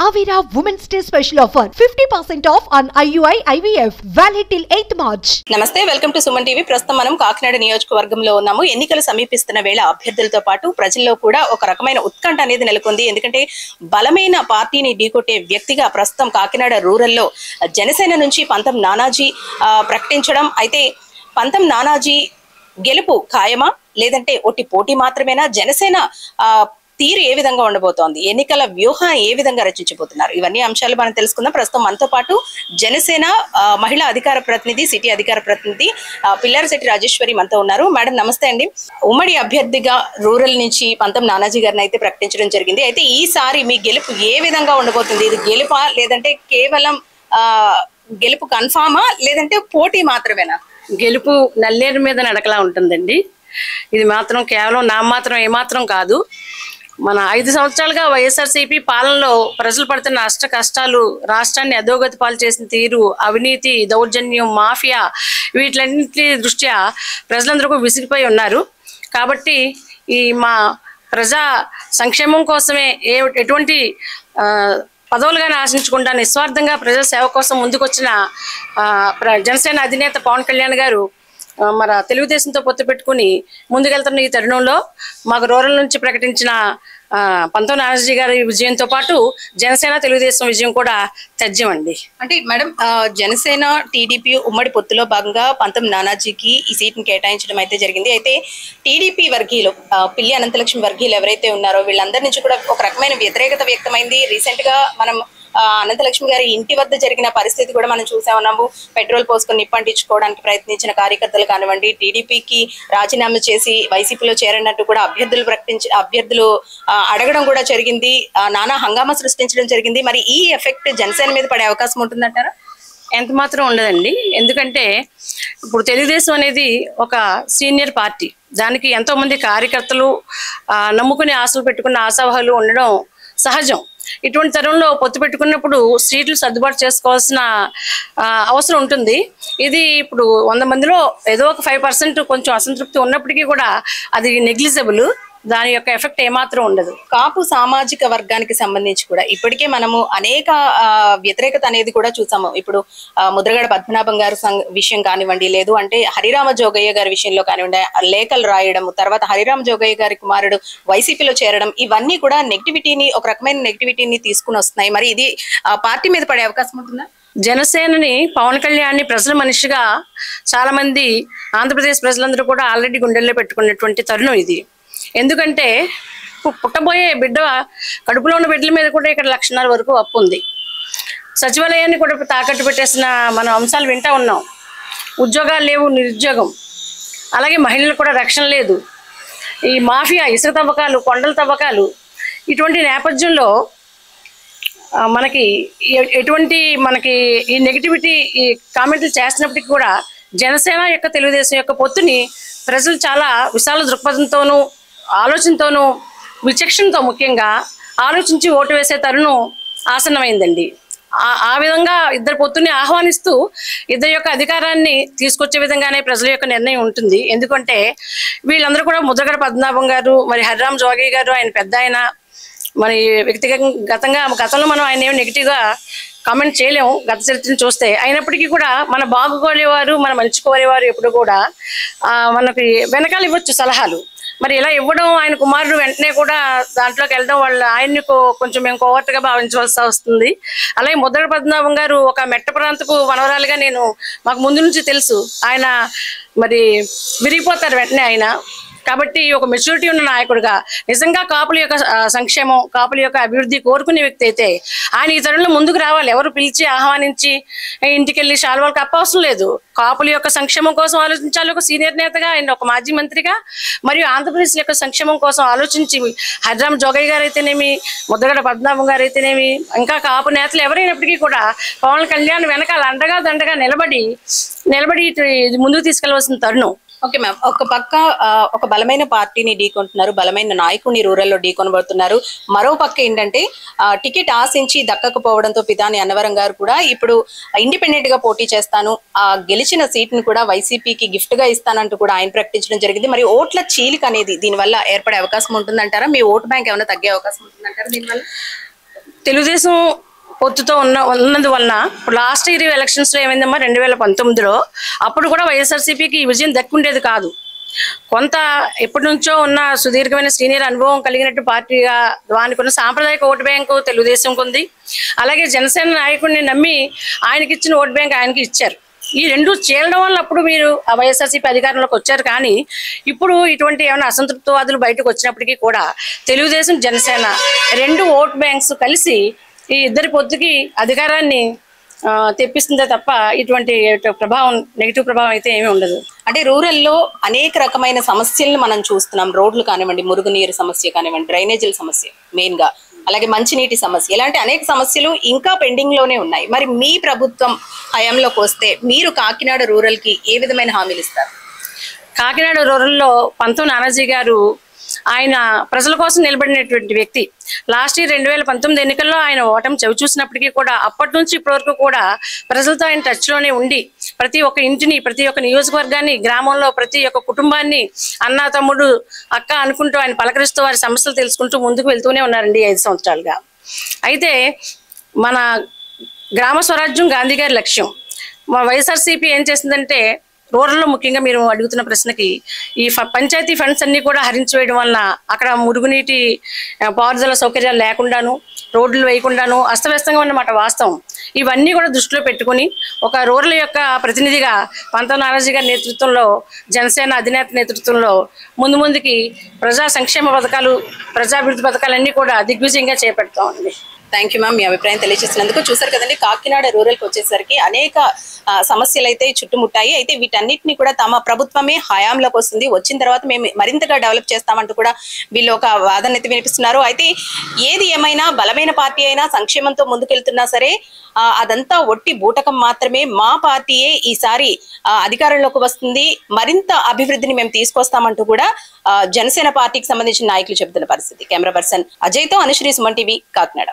Avira Women's Day special offer 50% off on IUI IVF valid till 8th March. నమస్తే welcome to Suman TV. ప్రస్తుతం మనం కాకినాడ నియోజకవర్గంలో ఉన్నాము. ఎన్నికలు సమీపిస్తున్న వేళ అభ్యర్థులతో పాటు ప్రజల్లో కూడా ఒక రకమైన ఉత్కంఠ అనేది నెలకొంది. ఎందుకంటే బలమైన పార్టీని ఢీకొట్టే వ్యక్తిగా ప్రస్తుతం కాకినాడ రూరల్లో జనసేన నుంచి పంతం నానాజీ ప్రకటించడం. అయితే పంతం నానాజీ గెలుపు ఖాయమా లేదంటే ఒట్టి పోటీ మాత్రమేనా? జనసేన తీరు ఏ విధంగా ఉండబోతోంది, ఎన్నికల వ్యూహం ఏ విధంగా రచించబోతున్నారు, ఇవన్నీ అంశాలు మనం తెలుసుకుందాం. ప్రస్తుతం మనతో పాటు జనసేన మహిళా అధికార ప్రతినిధి, సిటీ అధికార ప్రతినిధి పిల్లారిశెట్టి రాజేశ్వరి మనతో ఉన్నారు. మేడం నమస్తే అండి. ఉమ్మడి అభ్యర్థిగా రూరల్ నుంచి పంతం నానాజీ గారిని అయితే ప్రకటించడం జరిగింది. అయితే ఈసారి మీ గెలుపు ఏ విధంగా ఉండబోతుంది? ఇది గెలుపా లేదంటే కేవలం గెలుపు కన్ఫామా లేదంటే పోటీ మాత్రమేనా? గెలుపు నల్లేరు మీద నడకలా ఉంటుందండి. ఇది మాత్రం కేవలం నా మాత్రం ఏమాత్రం కాదు. మన 5 సంవత్సరాలుగా వైఎస్ఆర్సీపీ పాలనలో ప్రజలు పడుతున్న అష్ట కష్టాలు, రాష్ట్రాన్ని అధోగతి పాలు చేసిన తీరు, అవినీతి, దౌర్జన్యం, మాఫియా, వీటిలన్నింటి దృష్ట్యా ప్రజలందరూ విసిగిపోయి ఉన్నారు. కాబట్టి ఈ మా ప్రజా సంక్షేమం కోసమే ఎటువంటి పదవులుగానే ఆశించకుండా నిస్వార్థంగా ప్రజా సేవ కోసం ముందుకొచ్చిన జనసేన అధినేత పవన్ కళ్యాణ్ గారు మన తెలుగుదేశంతో పొత్తు పెట్టుకుని ముందుకెళ్తున్న ఈ తరుణంలో మాకు రూరల్ నుంచి ప్రకటించిన పంతం నానాజీ గారి విజయంతో పాటు జనసేన తెలుగుదేశం విజయం కూడా తథ్యం అండి. అంటే మేడం, జనసేన టీడీపీ ఉమ్మడి పొత్తులో భాగంగా పంతం నానాజీకి ఈ సీట్ని కేటాయించడం అయితే జరిగింది. అయితే టీడీపీ వర్గీయులు, పిల్లి అనంతలక్ష్మి వర్గీయులు ఎవరైతే ఉన్నారో వీళ్ళందరి నుంచి కూడా ఒక రకమైన వ్యతిరేకత వ్యక్తమైంది. రీసెంట్ గా మనం అనంతలక్ష్మి గారి ఇంటి వద్ద జరిగిన పరిస్థితి కూడా మనం చూసా ఉన్నాము. పెట్రోల్ పోసుకొని నిప్పంటించుకోవడానికి ప్రయత్నించిన కార్యకర్తలు కానివ్వండి, టీడీపీకి రాజీనామా చేసి వైసీపీలో చేరనట్టు కూడా అభ్యర్థులు అడగడం కూడా జరిగింది. నానా హంగామా సృష్టించడం జరిగింది. మరి ఈ ఎఫెక్ట్ జనసేన మీద పడే అవకాశం ఉంటుందంటారా? ఎంత మాత్రం ఉండదండి. ఎందుకంటే ఇప్పుడు తెలుగుదేశం అనేది ఒక సీనియర్ పార్టీ. దానికి ఎంతో మంది కార్యకర్తలు నమ్ముకుని ఆశలు పెట్టుకున్న ఆశావహాలు ఉండడం సహజం. ఇటువంటి తరంలో పొత్తు పెట్టుకున్నప్పుడు సీట్లు సర్దుబాటు చేసుకోవాల్సిన అవసరం ఉంటుంది. ఇది ఇప్పుడు 100 మందిలో ఏదో ఒక 5% కొంచెం అసంతృప్తి ఉన్నప్పటికీ కూడా అది నెగ్లిజిబుల్. దాని యొక్క ఎఫెక్ట్ ఏమాత్రం ఉండదు. కాపు సామాజిక వర్గానికి సంబంధించి కూడా ఇప్పటికే మనము అనేక వ్యతిరేకత అనేది కూడా చూసాము. ఇప్పుడు ముద్రగడ పద్మనాభం గారి విషయం కానివ్వండి, లేదు అంటే హరిరామ జోగయ్య గారి విషయంలో కానివ్వండి, లేఖలు రాయడం, తర్వాత హరిరామ జోగయ్య గారి కుమారుడు వైసీపీలో చేరడం, ఇవన్నీ కూడా నెగిటివిటీని, ఒక రకమైన నెగిటివిటీని తీసుకుని వస్తున్నాయి. మరి ఇది పార్టీ మీద పడే అవకాశం ఉంటుందా? జనసేనని, పవన్ కళ్యాణ్ని ప్రజల మనిషిగా చాలా మంది ఆంధ్రప్రదేశ్ ప్రజలందరూ కూడా ఆల్రెడీ గుండెల్లో పెట్టుకున్నటువంటి తరుణం ఇది. ఎందుకంటే పుట్టబోయే బిడ్డ, కడుపులో ఉన్న బిడ్డల మీద కూడా ఇక్కడ 1,00,000 వరకు అప్పు ఉంది. సచివాలయాన్ని కూడా తాకట్టు పెట్టేసిన మనం అంశాలు వింటా ఉన్నాం. ఉద్యోగాలు లేవు, నిరుద్యోగం, అలాగే మహిళలకు కూడా రక్షణ లేదు. ఈ మాఫియా, ఇసుక తవ్వకాలు, కొండల తవ్వకాలు, ఇటువంటి నేపథ్యంలో మనకి ఈ నెగిటివిటీ ఈ కామెంట్లు చేసినప్పటికీ కూడా జనసేన యొక్క తెలుగుదేశం యొక్క పొత్తుని ప్రజలు చాలా విశాల దృక్పథంతోనూ, ఆలోచనతోనూ, విచక్షణతో ముఖ్యంగా ఆలోచించి ఓటు వేసే తరుణం ఆసన్నమైందండి. ఆ విధంగా ఇద్దరు పొత్తుని ఆహ్వానిస్తూ ఇద్దరి యొక్క అధికారాన్ని తీసుకొచ్చే విధంగానే ప్రజల యొక్క నిర్ణయం ఉంటుంది. ఎందుకంటే వీళ్ళందరూ కూడా ముద్రగడ పద్మనాభం గారు, మరి హరిరామ జోగయ్య గారు, ఆయన పెద్ద ఆయన, మరి గతంలో మనం ఆయన ఏమి నెగిటివ్గా కామెంట్ చేయలేము గత చరిత్రను చూస్తే. అయినప్పటికీ కూడా మన బాగుకోలేవారు, మన మంచి కోరేవారు ఎప్పుడు కూడా మనకి వెనకాల ఇవ్వచ్చు సలహాలు. మరి ఇలా ఇవ్వడం, ఆయన కుమారుడు వెంటనే కూడా దాంట్లోకి వెళ్ళడం వల్ల ఆయన్ని కొంచెం మేము కోవర్ట్గా భావించవలసి వస్తుంది. అలాగే ముద్రగడ పద్మనాభం గారు ఒక మెట్ట ప్రాంతపు వనవరాలుగా మాకు ముందు నుంచి తెలుసు. ఆయన మరి విరిగిపోతారు వెంటనే ఆయన. కాబట్టి ఒక మెచ్యూరిటీ ఉన్న నాయకుడిగా, నిజంగా కాపుల యొక్క సంక్షేమం, కాపుల యొక్క అభివృద్ధి కోరుకునే వ్యక్తి అయితే ఆయన ఈ తరుణంలో ముందుకు రావాలి. ఎవరు పిలిచి ఆహ్వానించి ఇంటికి వెళ్ళి శాల్వాలు కప్పవసరం లేదు. కాపుల యొక్క సంక్షేమం కోసం ఆలోచించాలి. ఒక సీనియర్ నేతగా, ఆయన ఒక మాజీ మంత్రిగా, మరియు ఆంధ్రప్రదేశ్ యొక్క సంక్షేమం కోసం ఆలోచించి హరిరామ జోగయ్య గారు అయితేనేమి, ముద్రగడ పద్మనాభం గారు అయితేనేమి, ఇంకా కాపు నేతలు ఎవరైనప్పటికీ కూడా పవన్ కళ్యాణ్ వెనకాల అండగా దండగా నిలబడి ముందుకు తీసుకెళ్లవలసిన తరుణం. ఓకే మ్యామ్, ఒక పక్క ఒక బలమైన పార్టీని ఢీకొంటున్నారు, బలమైన నాయకుడిని రూరల్లో ఢీకొనబడుతున్నారు. మరో పక్క ఏంటంటే టికెట్ ఆశించి దక్కకపోవడంతో పితాని అన్నవరం గారు కూడా ఇప్పుడు ఇండిపెండెంట్ గా పోటీ చేస్తాను, గెలిచిన సీట్ ను కూడా వైసీపీకి గిఫ్ట్ గా ఇస్తానంటూ కూడా ఆయన ప్రకటించడం జరిగింది. మరి ఓట్ల చీలిక అనేది దీనివల్ల ఏర్పడే అవకాశం ఉంటుందంటారా? మీ ఓటు బ్యాంక్ ఏమైనా తగ్గే అవకాశం ఉంటుందంటారా దీనివల్ల? తెలుగుదేశం పొత్తుతో ఉన్నందువలన ఇప్పుడు లాస్ట్ ఇయర్ ఎలక్షన్స్లో ఏమైందమ్మా 2019లో అప్పుడు కూడా వైఎస్ఆర్సీపీకి ఈ విజయం దక్కుండేది కాదు. కొంత ఎప్పటి నుంచో ఉన్న సుదీర్ఘమైన సీనియర్ అనుభవం కలిగినట్టు పార్టీగా దానికి ఉన్న సాంప్రదాయక ఓటు బ్యాంకు తెలుగుదేశంకు ఉంది. అలాగే జనసేన నాయకుడిని నమ్మి ఆయనకి ఇచ్చిన ఓటు బ్యాంక్ ఆయనకి ఇచ్చారు. ఈ రెండు చేరడం వల్ల అప్పుడు మీరు ఆ వైఎస్ఆర్సీపీ అధికారంలోకి వచ్చారు. కానీ ఇప్పుడు ఇటువంటి ఏమైనా అసంతృప్తివాదులు బయటకు వచ్చినప్పటికీ కూడా తెలుగుదేశం జనసేన రెండు ఓట్ బ్యాంక్స్ కలిసి ఈ ఇద్దరి పొత్తుకి అధికారాన్ని తెప్పిస్తుందే తప్ప ఇటువంటి ప్రభావం, నెగిటివ్ ప్రభావం అయితే ఏమీ ఉండదు. అంటే రూరల్లో అనేక రకమైన సమస్యలను మనం చూస్తున్నాం. రోడ్లు కానివ్వండి, మురుగునీరు సమస్య కానివ్వండి, డ్రైనేజీల సమస్య మెయిన్ గా, అలాగే మంచినీటి సమస్య, ఇలాంటి అనేక సమస్యలు ఇంకా పెండింగ్ లోనే ఉన్నాయి. మరి మీ ప్రభుత్వం హయాంలోకి వస్తే మీరు కాకినాడ రూరల్ కి ఏ విధమైన హామీలు ఇస్తారు? కాకినాడ రూరల్లో పంతం నానాజీ గారు ఆయన ప్రజల కోసం నిలబడినటువంటి వ్యక్తి. లాస్ట్ ఇయర్ 2019 ఎన్నికల్లో ఆయన ఓటమి చవి చూసినప్పటికీ కూడా అప్పటి నుంచి ఇప్పటి వరకు కూడా ప్రజలతో ఆయన టచ్ లోనే ఉండి ప్రతి ఒక్క ఇంటిని, ప్రతి ఒక్క నియోజకవర్గాన్ని, గ్రామంలో ప్రతి ఒక్క కుటుంబాన్ని అన్న, తమ్ముడు, అక్క అనుకుంటూ ఆయన పలకరిస్తూ వారి సమస్యలు తెలుసుకుంటూ ముందుకు వెళ్తూనే ఉన్నారండి 5 సంవత్సరాలుగా. అయితే మన గ్రామ స్వరాజ్యం గాంధీ గారి లక్ష్యం. మా వైఎస్ఆర్సీపీ ఏం చేసిందంటే రూరల్లో ముఖ్యంగా మీరు అడుగుతున్న ప్రశ్నకి ఈ పంచాయతీ ఫండ్స్ అన్ని కూడా హరించివేయడం వలన అక్కడ మురుగునీటి పారుదల సౌకర్యాలు లేకుండాను, రోడ్లు వేయకుండాను అస్తవ్యస్తంగా ఉన్నమాట వాస్తవం. ఇవన్నీ కూడా దృష్టిలో పెట్టుకుని ఒక రూరల్ యొక్క ప్రతినిధిగా పంతం నానాజీ గారి నేతృత్వంలో, జనసేన అధినేత నేతృత్వంలో ముందుకి ప్రజా సంక్షేమ పథకాలు, ప్రజాభివృద్ధి పథకాలన్నీ కూడా దిగ్విజయంగా చేపడతామండి. థ్యాంక్ యూ మ్యామ్, మీ అభిప్రాయం తెలియజేసినందుకు. చూసారు కదండి, కాకినాడ రూరల్కి వచ్చేసరికి అనేక సమస్యలు అయితే చుట్టుముట్టాయి. అయితే వీటన్నిటిని కూడా తమ ప్రభుత్వమే హయాంలోకి వస్తుంది, వచ్చిన తర్వాత మేము మరింతగా డెవలప్ చేస్తామంటూ కూడా వీళ్ళు ఒక వాదన అయితే వినిపిస్తున్నారు. అయితే ఏది ఏమైనా బలమైన పార్టీ అయినా సంక్షేమంతో ముందుకెళ్తున్నా సరే అదంతా ఒట్టి బూటకం మాత్రమే. మా పార్టీయే ఈసారి అధికారంలోకి వస్తుంది, మరింత అభివృద్ధిని మేము తీసుకొస్తామంటూ కూడా జనసేన పార్టీకి సంబంధించిన నాయకులు చెబుతున్న పరిస్థితి. కెమెరా పర్సన్ అజయ్తో అనుశ్రీ, సుమన్ టీవీ, కాకినాడ.